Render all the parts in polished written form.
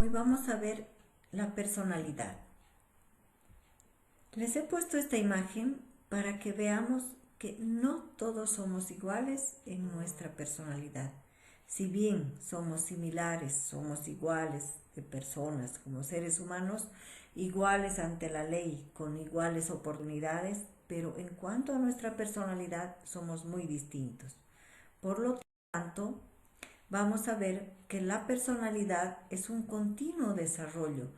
Hoy vamos a ver la personalidad. Les he puesto esta imagen para que veamos que no todos somos iguales en nuestra personalidad. Si bien somos similares, somos iguales de personas como seres humanos, iguales ante la ley, con iguales oportunidades, pero en cuanto a nuestra personalidad somos muy distintos. Por lo tanto, vamos a ver que la personalidad es un continuo desarrollo.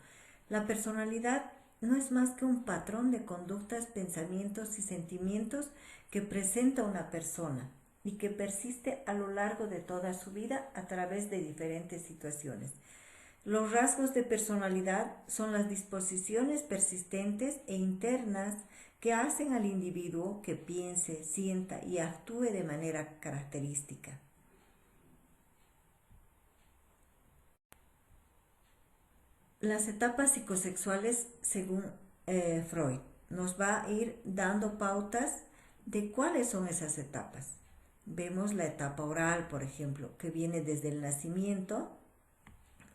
La personalidad no es más que un patrón de conductas, pensamientos y sentimientos que presenta una persona y que persiste a lo largo de toda su vida a través de diferentes situaciones. Los rasgos de personalidad son las disposiciones persistentes e internas que hacen al individuo que piense, sienta y actúe de manera característica. Las etapas psicosexuales, según Freud, nos va a ir dando pautas de cuáles son esas etapas. Vemos la etapa oral, por ejemplo, que viene desde el nacimiento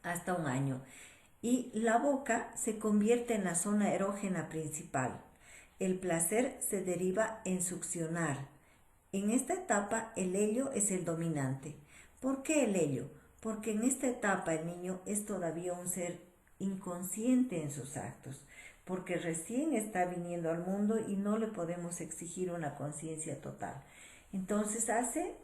hasta un año. Y la boca se convierte en la zona erógena principal. El placer se deriva en succionar. En esta etapa el helio es el dominante. ¿Por qué el helio? Porque en esta etapa el niño es todavía un ser inconsciente en sus actos, porque recién está viniendo al mundo y no le podemos exigir una conciencia total. Entonces hace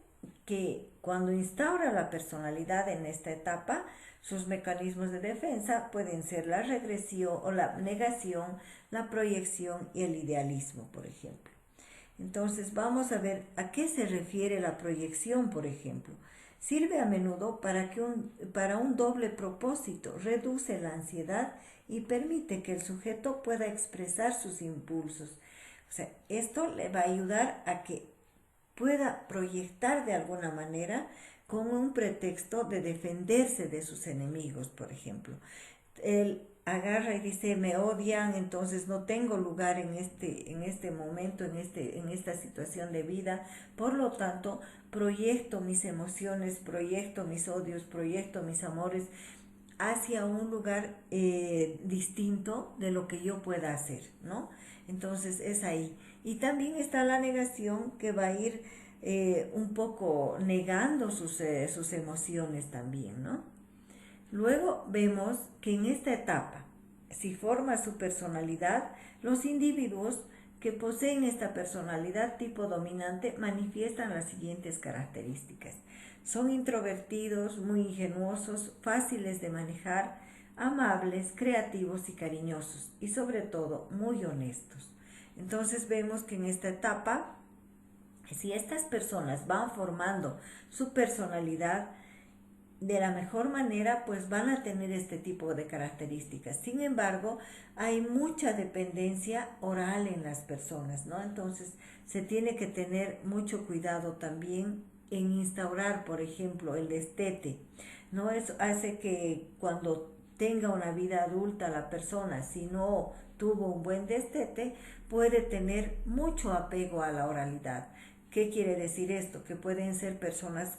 que cuando instaura la personalidad en esta etapa, sus mecanismos de defensa pueden ser la regresión o la negación, la proyección y el idealismo, por ejemplo. Entonces vamos a ver a qué se refiere la proyección, por ejemplo. Sirve a menudo para un doble propósito, reduce la ansiedad y permite que el sujeto pueda expresar sus impulsos. O sea, esto le va a ayudar a que pueda proyectar de alguna manera con un pretexto de defenderse de sus enemigos, por ejemplo. Él agarra y dice, me odian, entonces no tengo lugar en este momento, en esta situación de vida, por lo tanto, proyecto mis emociones, proyecto mis odios, proyecto mis amores hacia un lugar distinto de lo que yo pueda hacer, ¿no? Entonces es ahí. Y también está la negación que va a ir un poco negando sus emociones también, ¿no? Luego vemos que en esta etapa, si forma su personalidad, los individuos que poseen esta personalidad tipo dominante manifiestan las siguientes características. Son introvertidos, muy ingenuosos, fáciles de manejar, amables, creativos y cariñosos y sobre todo muy honestos. Entonces vemos que en esta etapa, si estas personas van formando su personalidad, de la mejor manera, pues van a tener este tipo de características. Sin embargo, hay mucha dependencia oral en las personas, ¿no? Entonces, se tiene que tener mucho cuidado también en instaurar, por ejemplo, el destete, ¿no? Eso hace que cuando tenga una vida adulta la persona, si no tuvo un buen destete, puede tener mucho apego a la oralidad. ¿Qué quiere decir esto? Que pueden ser personas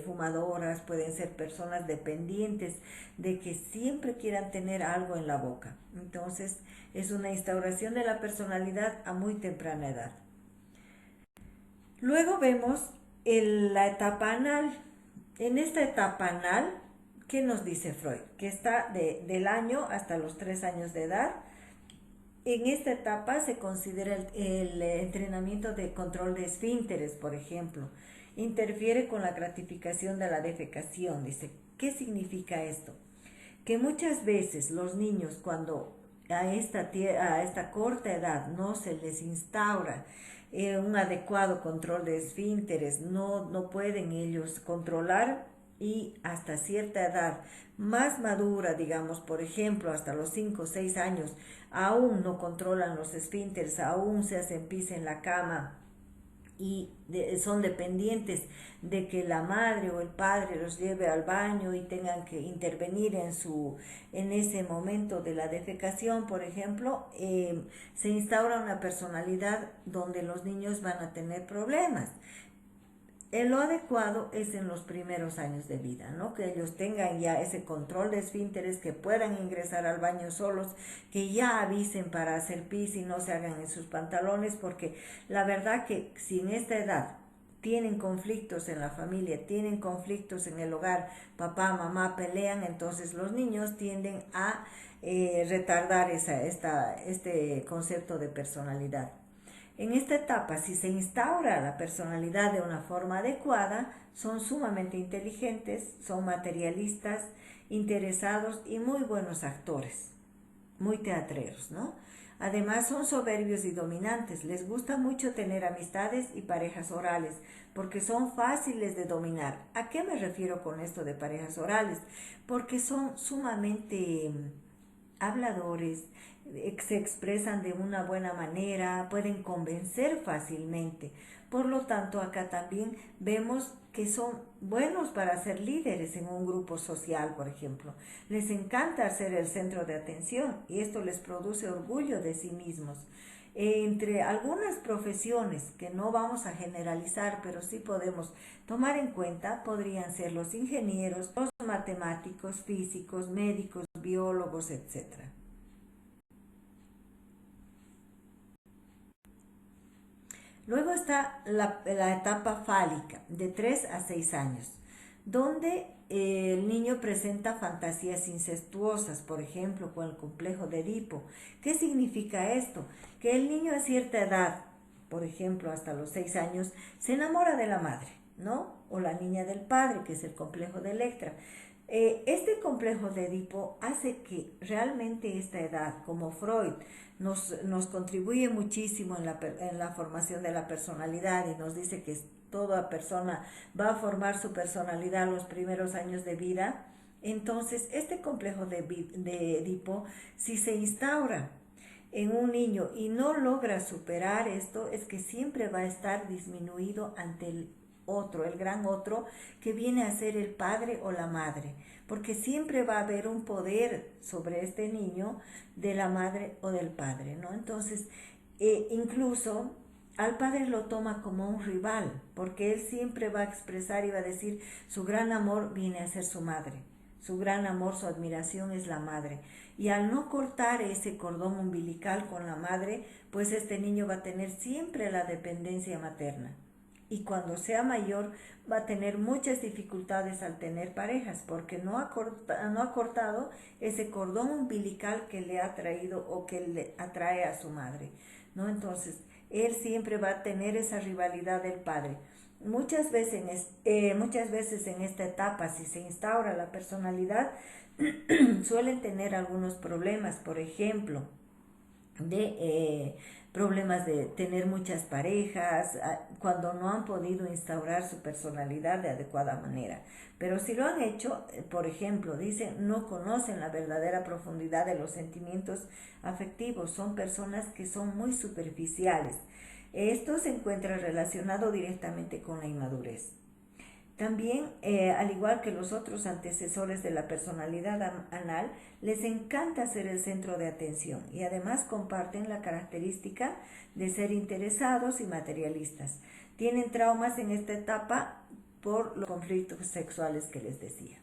fumadoras, pueden ser personas dependientes de que siempre quieran tener algo en la boca. Entonces es una instauración de la personalidad a muy temprana edad. Luego vemos la etapa anal. En esta etapa anal, ¿qué nos dice Freud? Que está del año hasta los 3 años de edad. En esta etapa se considera el entrenamiento de control de esfínteres, por ejemplo. Interfiere con la gratificación de la defecación. Dice, ¿qué significa esto? Que muchas veces los niños cuando a esta corta edad no se les instaura un adecuado control de esfínteres, no pueden ellos controlar y hasta cierta edad más madura, digamos, por ejemplo, hasta los 5 o 6 años, aún no controlan los esfínteres, aún se hacen pis en la cama y son dependientes de que la madre o el padre los lleve al baño y tengan que intervenir en ese momento de la defecación, por ejemplo, se instaura una personalidad donde los niños van a tener problemas. Lo adecuado es en los primeros años de vida, ¿no? Que ellos tengan ya ese control de esfínteres, que puedan ingresar al baño solos, que ya avisen para hacer pis y no se hagan en sus pantalones, porque la verdad que si en esta edad tienen conflictos en la familia, tienen conflictos en el hogar, papá, mamá pelean, entonces los niños tienden a retardar este concepto de personalidad. En esta etapa, si se instaura la personalidad de una forma adecuada, son sumamente inteligentes, son materialistas, interesados y muy buenos actores, muy teatreros, ¿no? Además son soberbios y dominantes, les gusta mucho tener amistades y parejas orales, porque son fáciles de dominar. ¿A qué me refiero con esto de parejas orales? Porque son sumamente habladores, se expresan de una buena manera, pueden convencer fácilmente. Por lo tanto, acá también vemos que son buenos para ser líderes en un grupo social, por ejemplo. Les encanta ser el centro de atención y esto les produce orgullo de sí mismos. Entre algunas profesiones que no vamos a generalizar, pero sí podemos tomar en cuenta, podrían ser los ingenieros, los matemáticos, físicos, médicos, biólogos, etcétera. Luego está la etapa fálica, de 3 a 6 años, donde el niño presenta fantasías incestuosas, por ejemplo, con el complejo de Edipo. ¿Qué significa esto? Que el niño a cierta edad, por ejemplo, hasta los 6 años, se enamora de la madre, ¿no? O la niña del padre, que es el complejo de Electra. Este complejo de Edipo hace que realmente esta edad, como Freud, nos contribuye muchísimo en la formación de la personalidad y nos dice que toda persona va a formar su personalidad los primeros años de vida. Entonces, este complejo de Edipo, si se instaura en un niño y no logra superar esto, es que siempre va a estar disminuido ante el otro, el gran otro, que viene a ser el padre o la madre, porque siempre va a haber un poder sobre este niño de la madre o del padre, ¿no? Entonces, incluso al padre lo toma como un rival, porque él siempre va a expresar y va a decir, su gran amor viene a ser su madre, su gran amor, su admiración es la madre. Y al no cortar ese cordón umbilical con la madre, pues este niño va a tener siempre la dependencia materna. Y cuando sea mayor va a tener muchas dificultades al tener parejas, porque no ha cortado ese cordón umbilical que le ha traído o que le atrae a su madre, ¿no? Entonces, él siempre va a tener esa rivalidad del padre. Muchas veces en esta etapa, si se instaura la personalidad, suelen tener algunos problemas, por ejemplo, de problemas de tener muchas parejas, cuando no han podido instaurar su personalidad de adecuada manera. Pero si lo han hecho, por ejemplo, dicen, no conocen la verdadera profundidad de los sentimientos afectivos, son personas que son muy superficiales. Esto se encuentra relacionado directamente con la inmadurez. También, al igual que los otros antecesores de la personalidad anal, les encanta ser el centro de atención y además comparten la característica de ser interesados y materialistas. Tienen traumas en esta etapa por los conflictos sexuales que les decía.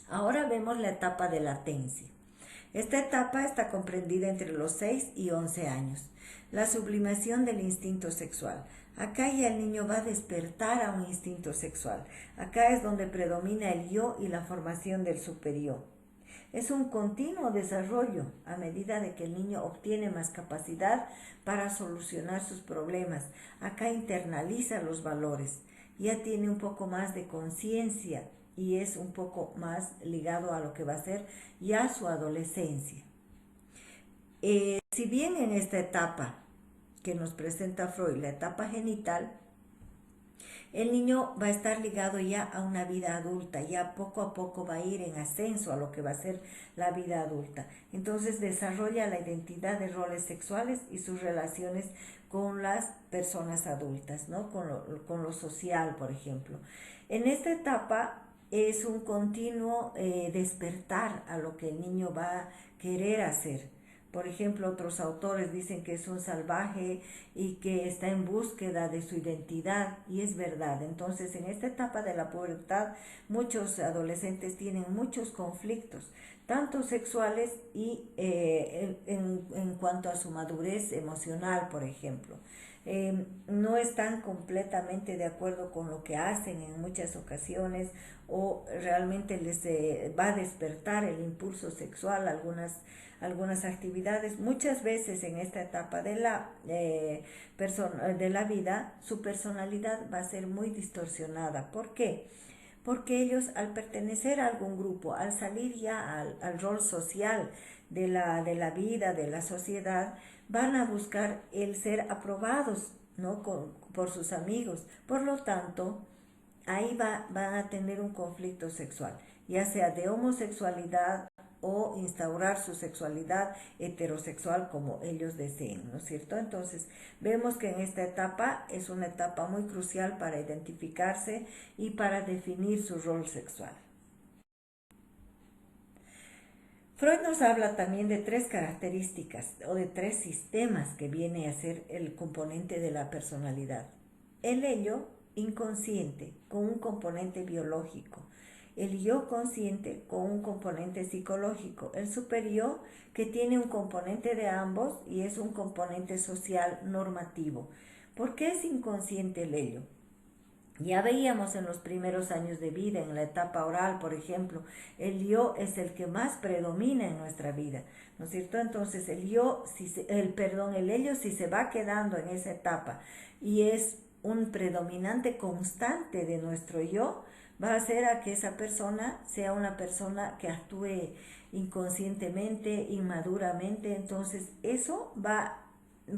Ahora vemos la etapa de latencia. Esta etapa está comprendida entre los 6 y 11 años. La sublimación del instinto sexual. Acá ya el niño va a despertar a un instinto sexual. Acá es donde predomina el yo y la formación del superyo. Es un continuo desarrollo a medida de que el niño obtiene más capacidad para solucionar sus problemas. Acá internaliza los valores. Ya tiene un poco más de conciencia y es un poco más ligado a lo que va a ser ya su adolescencia. Si bien en esta etapa que nos presenta Freud, la etapa genital, el niño va a estar ligado ya a una vida adulta, ya poco a poco va a ir en ascenso a lo que va a ser la vida adulta. Entonces desarrolla la identidad de roles sexuales y sus relaciones con las personas adultas, ¿no? Con lo social, por ejemplo. En esta etapa es un continuo despertar a lo que el niño va a querer hacer. Por ejemplo, otros autores dicen que es un salvaje y que está en búsqueda de su identidad, y es verdad. Entonces, en esta etapa de la pubertad, muchos adolescentes tienen muchos conflictos, tanto sexuales y en cuanto a su madurez emocional, por ejemplo. No están completamente de acuerdo con lo que hacen en muchas ocasiones, o realmente les va a despertar el impulso sexual, algunas actividades. Muchas veces en esta etapa de la vida, su personalidad va a ser muy distorsionada. ¿Por qué? Porque ellos, al pertenecer a algún grupo, al salir ya al rol social de la vida, de la sociedad, van a buscar el ser aprobados, ¿no? Por sus amigos. Por lo tanto, ahí van a tener un conflicto sexual, ya sea de homosexualidad o instaurar su sexualidad heterosexual como ellos deseen, ¿no es cierto? Entonces, vemos que en esta etapa es una etapa muy crucial para identificarse y para definir su rol sexual. Freud nos habla también de tres características o de tres sistemas que viene a ser el componente de la personalidad. El ello inconsciente con un componente biológico, el yo consciente con un componente psicológico, el superyo que tiene un componente de ambos y es un componente social normativo. ¿Por qué es inconsciente el ello? Ya veíamos en los primeros años de vida, en la etapa oral, por ejemplo, el yo es el que más predomina en nuestra vida, ¿no es cierto? Entonces el ello, si se va quedando en esa etapa y es un predominante constante de nuestro yo, va a hacer a que esa persona sea una persona que actúe inconscientemente, inmaduramente. Entonces eso va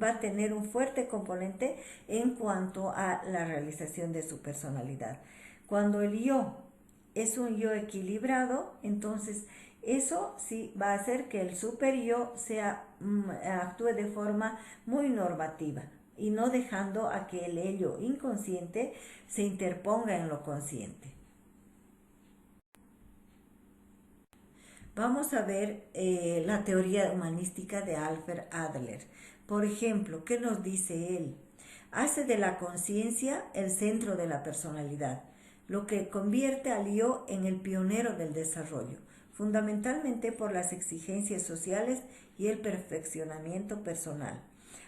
a tener un fuerte componente en cuanto a la realización de su personalidad. Cuando el yo es un yo equilibrado, entonces eso sí va a hacer que el super yo actúe de forma muy normativa y no dejando a que el ello inconsciente se interponga en lo consciente. Vamos a ver la teoría humanística de Alfred Adler. Por ejemplo, ¿qué nos dice él? Hace de la conciencia el centro de la personalidad, lo que convierte al yo en el pionero del desarrollo, fundamentalmente por las exigencias sociales y el perfeccionamiento personal.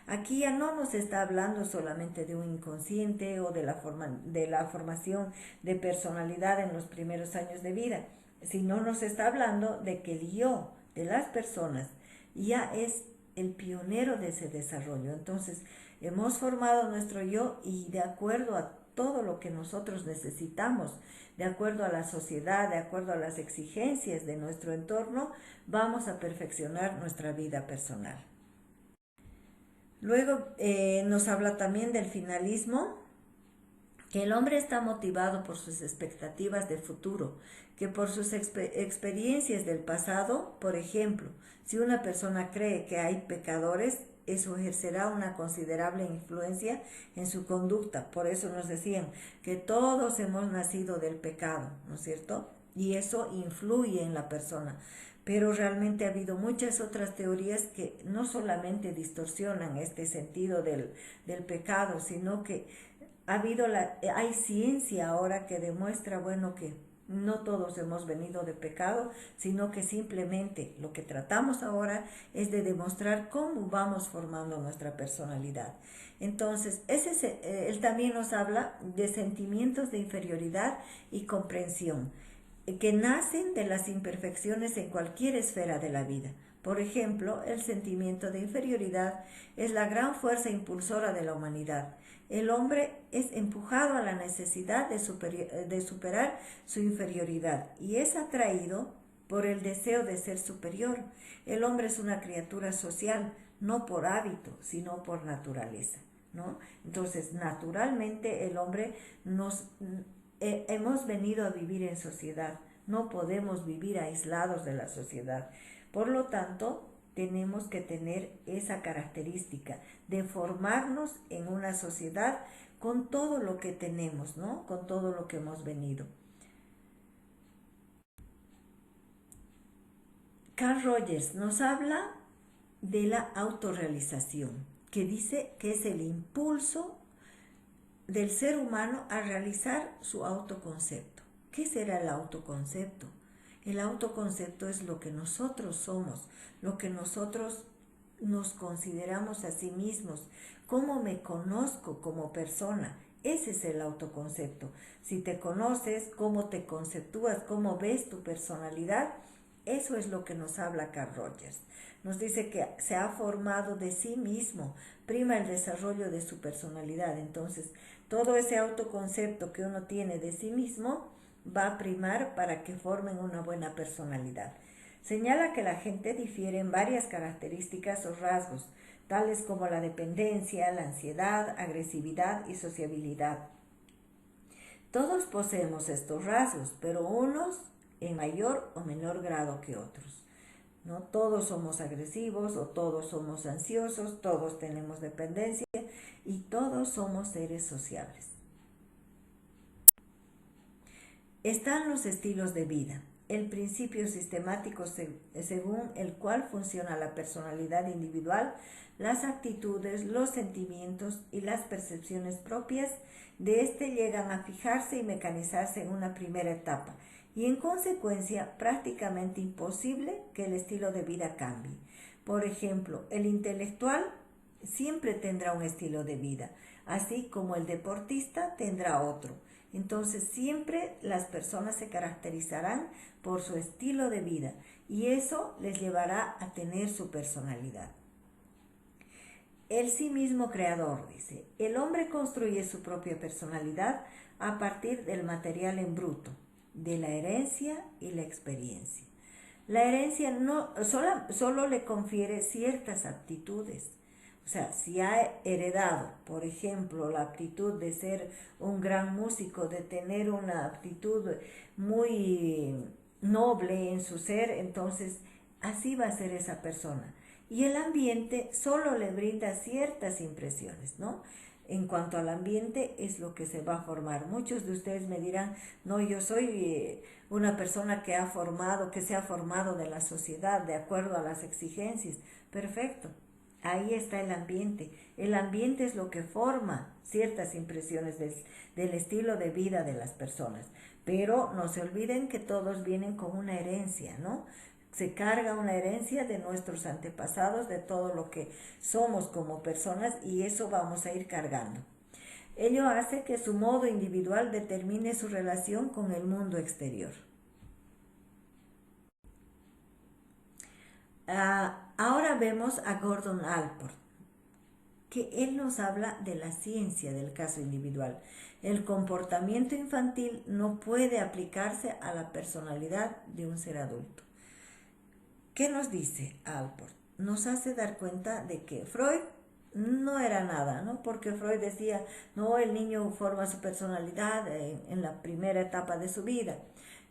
Aquí ya no nos está hablando solamente de un inconsciente o de la formación de personalidad en los primeros años de vida, sino nos está hablando de que el yo de las personas ya es el pionero de ese desarrollo. Entonces, hemos formado nuestro yo y de acuerdo a todo lo que nosotros necesitamos, de acuerdo a la sociedad, de acuerdo a las exigencias de nuestro entorno, vamos a perfeccionar nuestra vida personal. Luego nos habla también del finalismo, que el hombre está motivado por sus expectativas de futuro, que por sus experiencias del pasado. Por ejemplo, si una persona cree que hay pecadores, eso ejercerá una considerable influencia en su conducta. Por eso nos decían que todos hemos nacido del pecado, ¿no es cierto? Y eso influye en la persona. Pero realmente ha habido muchas otras teorías que no solamente distorsionan este sentido del pecado, sino que hay ciencia ahora que demuestra, bueno, que no todos hemos venido de pecado, sino que simplemente lo que tratamos ahora es de demostrar cómo vamos formando nuestra personalidad. Entonces, él también nos habla de sentimientos de inferioridad y comprensión que nacen de las imperfecciones en cualquier esfera de la vida. Por ejemplo, el sentimiento de inferioridad es la gran fuerza impulsora de la humanidad. El hombre es empujado a la necesidad de superar su inferioridad y es atraído por el deseo de ser superior. El hombre es una criatura social, no por hábito, sino por naturaleza, ¿no? Entonces, naturalmente el hombre hemos venido a vivir en sociedad, no podemos vivir aislados de la sociedad. Por lo tanto, tenemos que tener esa característica de formarnos en una sociedad con todo lo que tenemos, ¿no? Con todo lo que hemos venido. Carl Rogers nos habla de la autorrealización, que dice que es el impulso del ser humano a realizar su autoconcepto. ¿Qué será el autoconcepto? El autoconcepto es lo que nosotros somos, lo que nosotros nos consideramos a sí mismos, cómo me conozco como persona. Ese es el autoconcepto. Si te conoces, cómo te conceptúas, cómo ves tu personalidad, eso es lo que nos habla Carl Rogers. Nos dice que se ha formado de sí mismo, prima el desarrollo de su personalidad. Entonces, todo ese autoconcepto que uno tiene de sí mismo va a primar para que formen una buena personalidad. Señala que la gente difiere en varias características o rasgos, tales como la dependencia, la ansiedad, agresividad y sociabilidad. Todos poseemos estos rasgos, pero unos en mayor o menor grado que otros. ¿No? Todos somos agresivos o todos somos ansiosos, todos tenemos dependencia y todos somos seres sociables. Están los estilos de vida, el principio sistemático según el cual funciona la personalidad individual, las actitudes, los sentimientos y las percepciones propias de éste llegan a fijarse y mecanizarse en una primera etapa y en consecuencia prácticamente imposible que el estilo de vida cambie. Por ejemplo, el intelectual siempre tendrá un estilo de vida, así como el deportista tendrá otro. Entonces siempre las personas se caracterizarán por su estilo de vida y eso les llevará a tener su personalidad. El sí mismo creador, dice, el hombre construye su propia personalidad a partir del material en bruto, de la herencia y la experiencia. La herencia solo le confiere ciertas aptitudes. O sea, si ha heredado, por ejemplo, la aptitud de ser un gran músico, de tener una aptitud muy noble en su ser, entonces así va a ser esa persona. Y el ambiente solo le brinda ciertas impresiones, ¿no? En cuanto al ambiente es lo que se va a formar. Muchos de ustedes me dirán, no, yo soy una persona que se ha formado de la sociedad de acuerdo a las exigencias. Perfecto. Ahí está el ambiente. El ambiente es lo que forma ciertas impresiones del estilo de vida de las personas. Pero no se olviden que todos vienen con una herencia, ¿no? Se carga una herencia de nuestros antepasados, de todo lo que somos como personas y eso vamos a ir cargando. Ello hace que su modo individual determine su relación con el mundo exterior. Ahora vemos a Gordon Allport, que él nos habla de la ciencia del caso individual. El comportamiento infantil no puede aplicarse a la personalidad de un ser adulto. ¿Qué nos dice Allport? Nos hace dar cuenta de que Freud no era nada, ¿no? Porque Freud decía, no, el niño forma su personalidad en la primera etapa de su vida.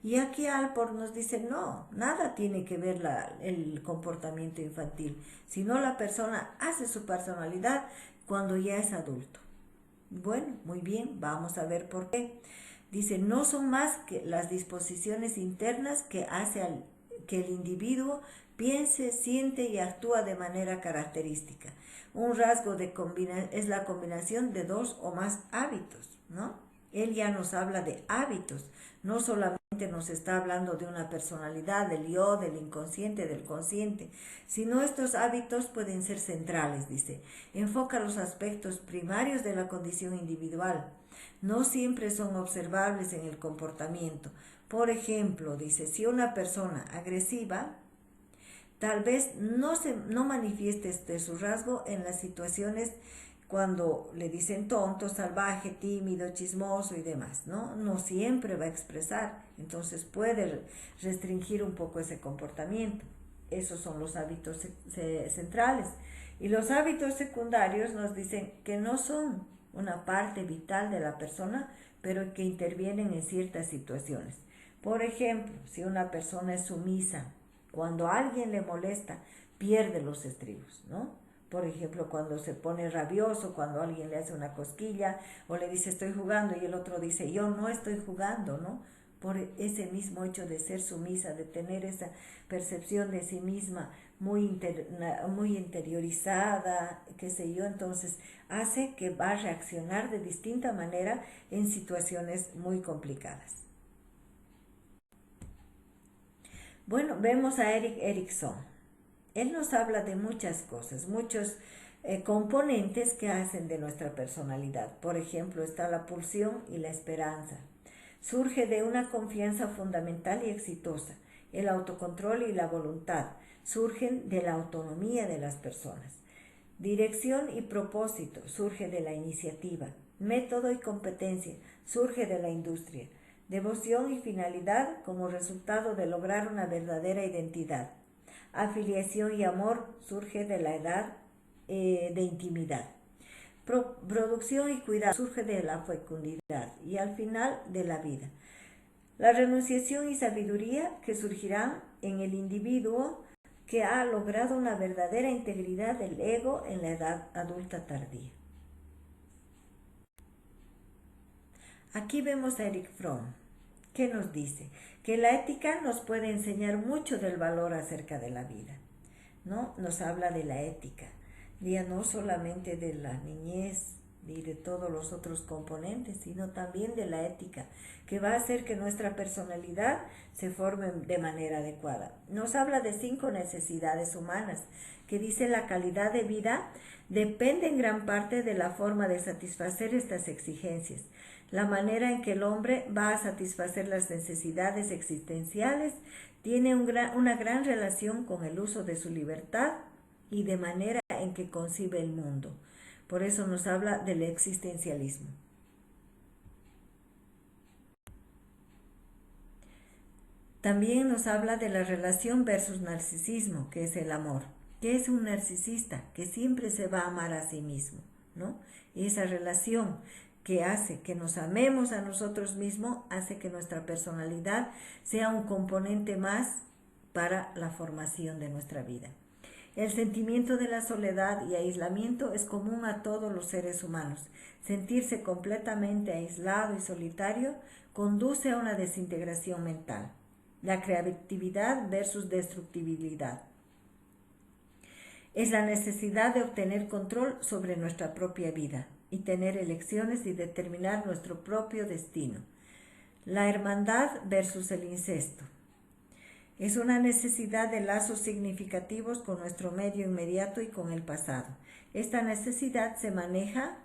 Y aquí Allport nos dice, no, nada tiene que ver el comportamiento infantil, sino la persona hace su personalidad cuando ya es adulto. Bueno, muy bien, vamos a ver por qué. Dice, no son más que las disposiciones internas que hace que el individuo piense, siente y actúa de manera característica. Un rasgo es la combinación de dos o más hábitos, ¿no? Él ya nos habla de hábitos, no solamente nos está hablando de una personalidad, del yo, del inconsciente, del consciente, sino estos hábitos pueden ser centrales, dice. Enfoca los aspectos primarios de la condición individual. No siempre son observables en el comportamiento. Por ejemplo, dice, si una persona agresiva tal vez no manifieste su rasgo en las situaciones cuando le dicen tonto, salvaje, tímido, chismoso y demás, ¿no? No siempre va a expresar, entonces puede restringir un poco ese comportamiento. Esos son los hábitos centrales. Y los hábitos secundarios nos dicen que no son una parte vital de la persona, pero que intervienen en ciertas situaciones. Por ejemplo, si una persona es sumisa, cuando alguien le molesta, pierde los estribos, ¿no? Por ejemplo, cuando se pone rabioso, cuando alguien le hace una cosquilla o le dice estoy jugando y el otro dice yo no estoy jugando, ¿no? por ese mismo hecho de ser sumisa, de tener esa percepción de sí misma muy interiorizada, qué sé yo, entonces hace que va a reaccionar de distinta manera en situaciones muy complicadas. Bueno, vemos a Erik Erikson. Él nos habla de muchas cosas, muchos componentes que hacen de nuestra personalidad. Por ejemplo, está la pulsión y la esperanza. Surge de una confianza fundamental y exitosa. El autocontrol y la voluntad surgen de la autonomía de las personas. Dirección y propósito surge de la iniciativa. Método y competencia surge de la industria. Devoción y finalidad como resultado de lograr una verdadera identidad. Afiliación y amor surge de la edad de intimidad. Producción y cuidado surge de la fecundidad y al final de la vida. La renunciación y sabiduría que surgirán en el individuo que ha logrado una verdadera integridad del ego en la edad adulta tardía. Aquí vemos a Erich Fromm, que nos dice que la ética nos puede enseñar mucho del valor acerca de la vida, ¿no? Nos habla de la ética, ya no solamente de la niñez y de todos los otros componentes, sino también de la ética, que va a hacer que nuestra personalidad se forme de manera adecuada. Nos habla de 5 necesidades humanas, que dice la calidad de vida depende en gran parte de la forma de satisfacer estas exigencias, la manera en que el hombre va a satisfacer las necesidades existenciales tiene una gran relación con el uso de su libertad y de manera en que concibe el mundo. Por eso nos habla del existencialismo. También nos habla de la relación versus narcisismo, que es el amor. ¿Qué es un narcisista? Que siempre se va a amar a sí mismo, ¿no? Y esa relación que hace que nos amemos a nosotros mismos, hace que nuestra personalidad sea un componente más para la formación de nuestra vida. El sentimiento de la soledad y aislamiento es común a todos los seres humanos. Sentirse completamente aislado y solitario conduce a una desintegración mental. La creatividad versus destructibilidad. Es la necesidad de obtener control sobre nuestra propia vida y tener elecciones y determinar nuestro propio destino. La hermandad versus el incesto. Es una necesidad de lazos significativos con nuestro medio inmediato y con el pasado. Esta necesidad se maneja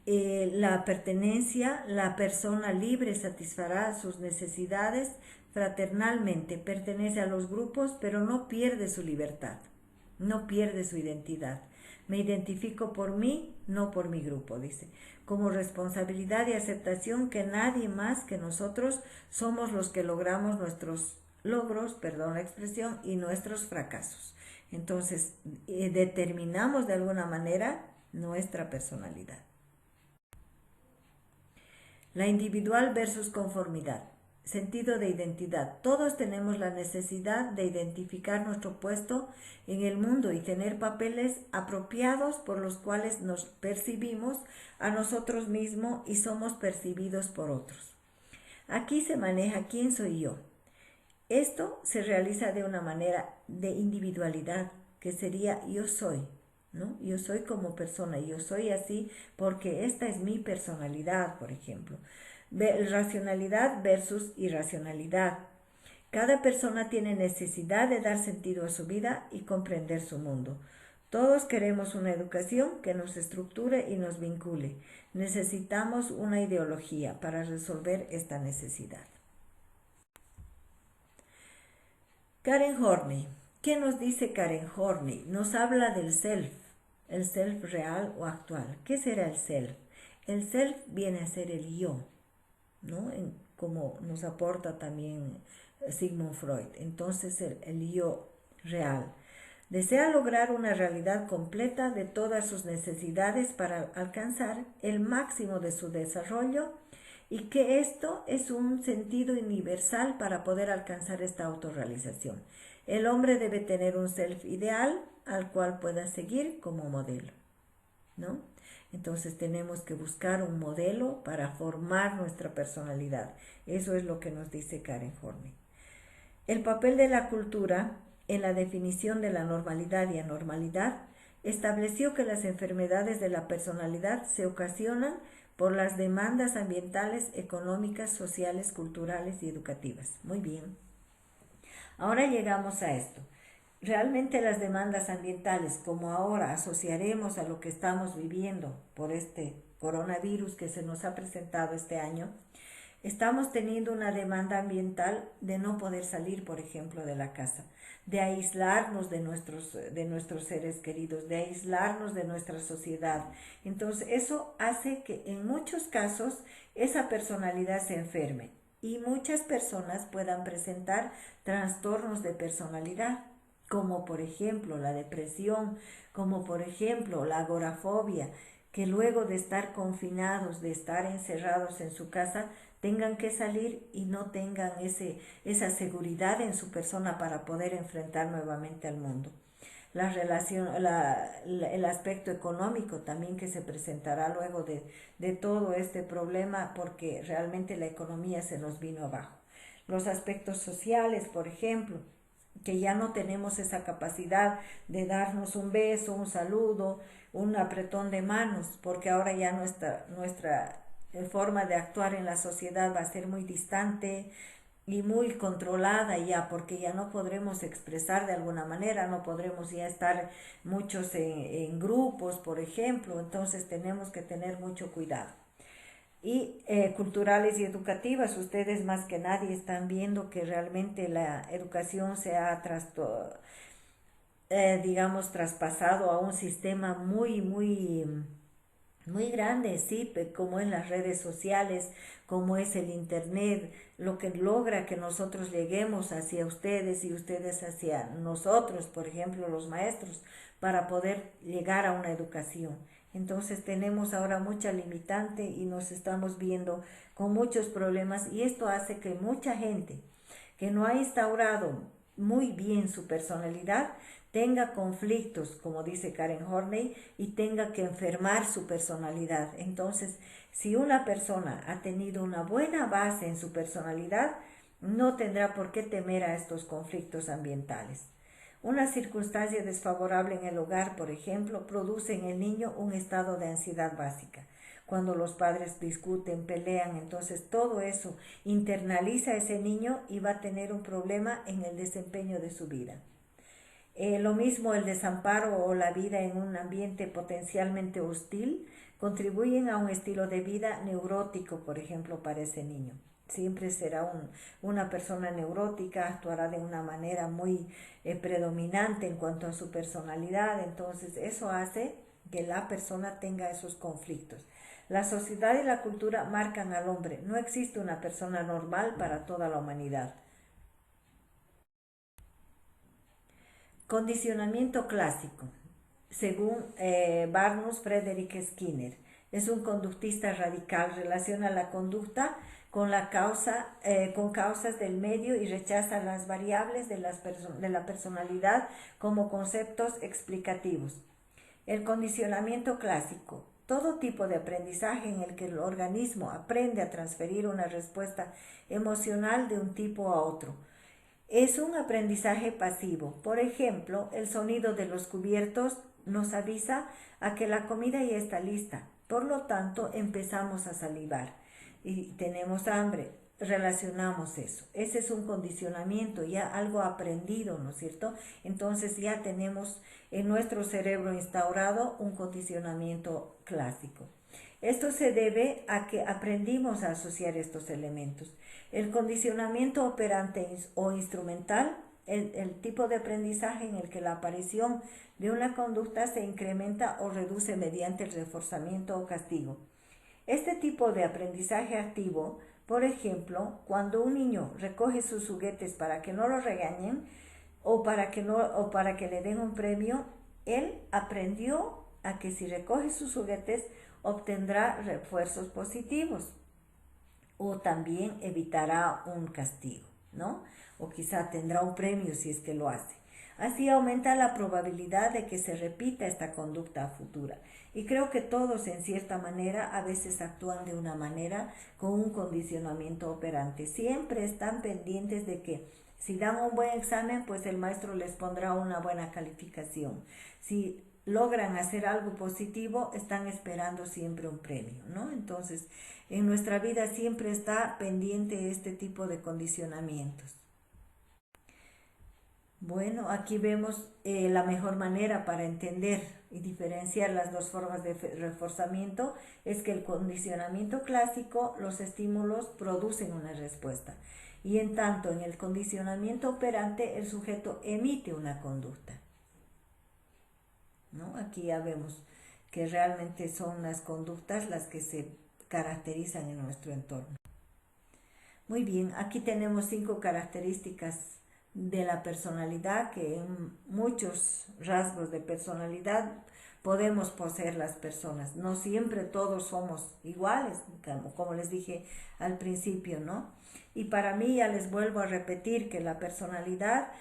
la pertenencia, la persona libre satisfará sus necesidades fraternalmente, pertenece a los grupos, pero no pierde su libertad, no pierde su identidad. Me identifico por mí, no por mi grupo, dice, como responsabilidad y aceptación que nadie más que nosotros somos los que logramos nuestros logros, perdón la expresión, y nuestros fracasos. Entonces, determinamos de alguna manera nuestra personalidad. La individual versus conformidad. Sentido de identidad. Todos tenemos la necesidad de identificar nuestro puesto en el mundo y tener papeles apropiados por los cuales nos percibimos a nosotros mismos y somos percibidos por otros. Aquí se maneja quién soy yo. Esto se realiza de una manera de individualidad, que sería yo soy, ¿no? Yo soy como persona, yo soy así porque esta es mi personalidad, por ejemplo. Racionalidad versus irracionalidad. Cada persona tiene necesidad de dar sentido a su vida y comprender su mundo. Todos queremos una educación que nos estructure y nos vincule. Necesitamos una ideología para resolver esta necesidad. Karen Horney. ¿Qué nos dice Karen Horney? Nos habla del self, el self real o actual. ¿Qué será el self? El self viene a ser el yo, ¿no? Como nos aporta también Sigmund Freud. Entonces el yo real. Desea lograr una realidad completa de todas sus necesidades para alcanzar el máximo de su desarrollo y que esto es un sentido universal para poder alcanzar esta autorrealización. El hombre debe tener un self ideal al cual pueda seguir como modelo. ¿no? Entonces tenemos que buscar un modelo para formar nuestra personalidad. Eso es lo que nos dice Karen Horney. El papel de la cultura en la definición de la normalidad y anormalidad estableció que las enfermedades de la personalidad se ocasionan por las demandas ambientales, económicas, sociales, culturales y educativas. Muy bien. Ahora llegamos a esto. Realmente las demandas ambientales, como ahora asociaremos a lo que estamos viviendo por este coronavirus que se nos ha presentado este año, estamos teniendo una demanda ambiental de no poder salir, por ejemplo, de la casa, de aislarnos de nuestros seres queridos, de aislarnos de nuestra sociedad. Entonces, eso hace que en muchos casos esa personalidad se enferme y muchas personas puedan presentar trastornos de personalidad, como por ejemplo la depresión, como por ejemplo la agorafobia, que luego de estar confinados, de estar encerrados en su casa, tengan que salir y no tengan esa seguridad en su persona para poder enfrentar nuevamente al mundo. La relación, el aspecto económico también que se presentará luego de todo este problema, porque realmente la economía se nos vino abajo. Los aspectos sociales, por ejemplo, que ya no tenemos esa capacidad de darnos un beso, un saludo, un apretón de manos, porque ahora ya nuestra forma de actuar en la sociedad va a ser muy distante y muy controlada ya, porque ya no podremos expresar de alguna manera, no podremos ya estar muchos en grupos, por ejemplo, entonces tenemos que tener mucho cuidado. Y culturales y educativas, ustedes más que nadie están viendo que realmente la educación se ha digamos, traspasado a un sistema muy grande, sí, como en las redes sociales, como es el internet, lo que logra que nosotros lleguemos hacia ustedes y ustedes hacia nosotros, por ejemplo, los maestros, para poder llegar a una educación. Entonces tenemos ahora mucha limitante y nos estamos viendo con muchos problemas y esto hace que mucha gente que no ha instaurado muy bien su personalidad tenga conflictos, como dice Karen Horney, y tenga que enfermar su personalidad. Entonces, si una persona ha tenido una buena base en su personalidad, no tendrá por qué temer a estos conflictos ambientales. Una circunstancia desfavorable en el hogar, por ejemplo, produce en el niño un estado de ansiedad básica. Cuando los padres discuten, pelean, entonces todo eso internaliza a ese niño y va a tener un problema en el desempeño de su vida. Lo mismo el desamparo o la vida en un ambiente potencialmente hostil contribuyen a un estilo de vida neurótico, por ejemplo, para ese niño. Siempre será una persona neurótica, actuará de una manera muy predominante en cuanto a su personalidad, entonces eso hace que la persona tenga esos conflictos. La sociedad y la cultura marcan al hombre, no existe una persona normal para toda la humanidad. Condicionamiento clásico, según Barnus Frederick Skinner, es un conductista radical, relaciona la conducta con causas del medio y rechaza las variables de la personalidad como conceptos explicativos. El condicionamiento clásico, todo tipo de aprendizaje en el que el organismo aprende a transferir una respuesta emocional de un tipo a otro. Es un aprendizaje pasivo. Por ejemplo, el sonido de los cubiertos nos avisa a que la comida ya está lista. Por lo tanto, empezamos a salivar y tenemos hambre. Relacionamos eso. Ese es un condicionamiento, ya algo aprendido, ¿no es cierto? Entonces ya tenemos en nuestro cerebro instaurado un condicionamiento clásico. Esto se debe a que aprendimos a asociar estos elementos. El condicionamiento operante o instrumental, el tipo de aprendizaje en el que la aparición de una conducta se incrementa o reduce mediante el reforzamiento o castigo. Este tipo de aprendizaje activo, por ejemplo, cuando un niño recoge sus juguetes para que no lo regañen o para que le den un premio, él aprendió a que si recoge sus juguetes obtendrá refuerzos positivos o también evitará un castigo, ¿no? O quizá tendrá un premio si es que lo hace. Así aumenta la probabilidad de que se repita esta conducta futura. Y creo que todos en cierta manera a veces actúan de una manera con un condicionamiento operante. Siempre están pendientes de que si dan un buen examen, pues el maestro les pondrá una buena calificación. Si logran hacer algo positivo, están esperando siempre un premio, ¿no? Entonces, en nuestra vida siempre está pendiente este tipo de condicionamientos. Bueno, aquí vemos la mejor manera para entender y diferenciar las dos formas de reforzamiento es que el condicionamiento clásico, los estímulos producen una respuesta y en tanto en el condicionamiento operante el sujeto emite una conducta, ¿no? Aquí ya vemos que realmente son las conductas las que se caracterizan en nuestro entorno. Muy bien, aquí tenemos 5 características de la personalidad, que en muchos rasgos de personalidad podemos poseer las personas. No siempre todos somos iguales, como les dije al principio, ¿no? Y para mí, ya les vuelvo a repetir que la personalidad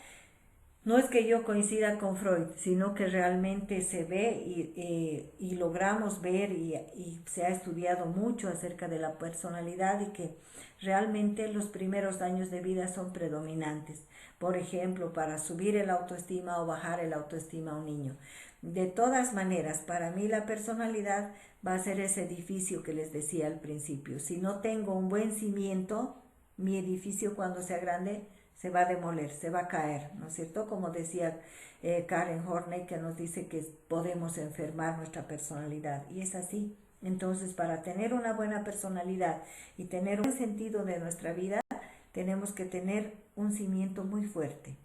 no es que yo coincida con Freud, sino que realmente se ve y logramos ver y se ha estudiado mucho acerca de la personalidad y que realmente los primeros años de vida son predominantes. Por ejemplo, para subir el autoestima o bajar el autoestima a un niño. De todas maneras, para mí la personalidad va a ser ese edificio que les decía al principio. Si no tengo un buen cimiento, mi edificio cuando sea grande se va a demoler, se va a caer, ¿no es cierto? Como decía Karen Horney, que nos dice que podemos enfermar nuestra personalidad, y es así. Entonces, para tener una buena personalidad y tener un buen sentido de nuestra vida, tenemos que tener un cimiento muy fuerte.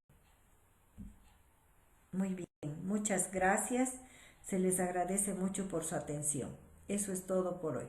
Muy bien, muchas gracias. Se les agradece mucho por su atención. Eso es todo por hoy.